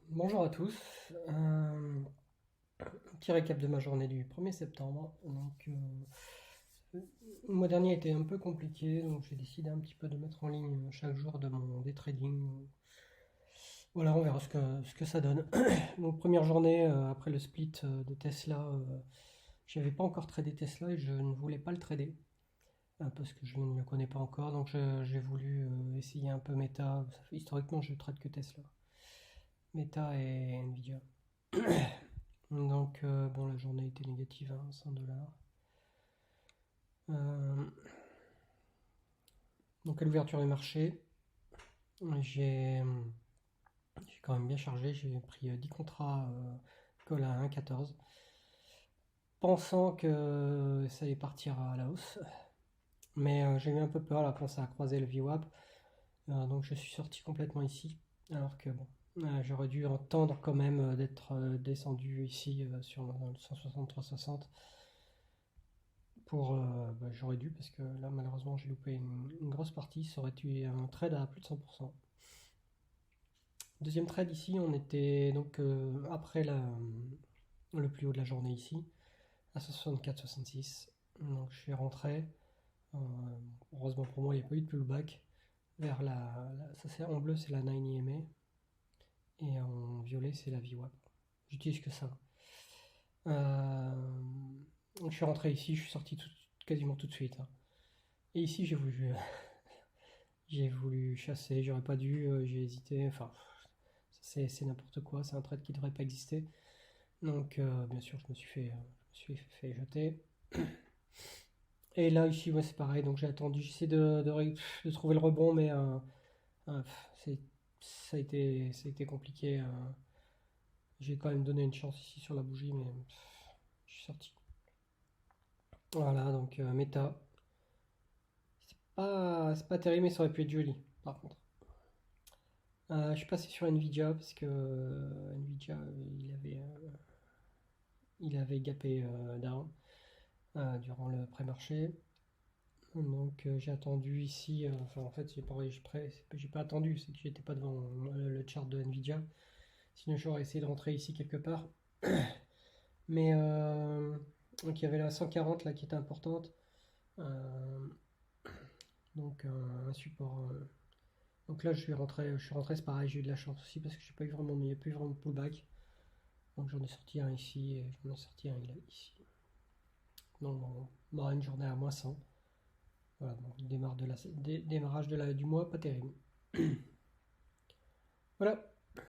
Bonjour à tous. Petit récap de ma journée du 1er septembre. Le mois dernier a été un peu compliqué, donc j'ai décidé un petit peu de mettre en ligne chaque jour de mon day trading. Voilà, on verra ce que ça donne. Donc première journée après le split de Tesla, je n'avais pas encore tradé Tesla et je ne voulais pas le trader parce que je ne le connais pas encore. Donc j'ai voulu essayer un peu Meta. Historiquement, je trade que Tesla, Meta et Nvidia. Bon, la journée était négative, hein, 100 $. Euh, donc, à l'ouverture du marché, j'ai j'ai quand même bien chargé. J'ai pris 10 contrats call à 1,14, pensant que ça allait partir à la hausse. Mais j'ai eu un peu peur là quand ça a croisé le VWAP. Donc, je suis sorti complètement ici. Alors que bon, j'aurais dû entendre quand même d'être descendu ici sur le 163,60 j'aurais dû, parce que là malheureusement j'ai loupé une grosse partie, ça aurait été un trade à plus de 100%. Deuxième trade ici, on était donc après le plus haut de la journée ici, à 64,66. Donc je suis rentré. Euh, Heureusement pour moi, il n'y a pas eu de pullback vers ça c'est en bleu, c'est la 9 EMA et en violet, c'est la VWAP. J'utilise que ça. Euh, je suis rentré ici, je suis sorti quasiment tout de suite, hein. Et ici, j'ai voulu chasser, j'aurais pas dû, j'ai hésité. Enfin, c'est n'importe quoi, c'est un trade qui devrait pas exister. Donc, bien sûr, je me suis fait jeter. Et là, ici, ouais, c'est pareil. Donc, j'ai attendu, j'essaie de trouver le rebond, mais euh, c'est- ça a été compliqué. J'ai quand même donné une chance ici sur la bougie, mais je suis sorti. Voilà, donc méta. C'est pas terrible, mais ça aurait pu être joli, par contre. Je suis passé sur Nvidia parce que Nvidia il avait gapé down durant le pré-marché. Donc j'ai attendu ici. Enfin en fait j'ai pas attendu, c'est que j'étais pas devant le chart de Nvidia. Sinon j'aurais essayé de rentrer ici quelque part. Mais donc il y avait la 140 là qui était importante. Euh, donc un support. Donc là je suis rentré, c'est pareil, j'ai eu de la chance aussi parce que il n'y a pas eu vraiment de pullback. Donc j'en ai sorti un ici et j'en ai sorti un ici. Donc bon, une journée à moins 100. Voilà, donc démarrage du mois, pas terrible. Voilà.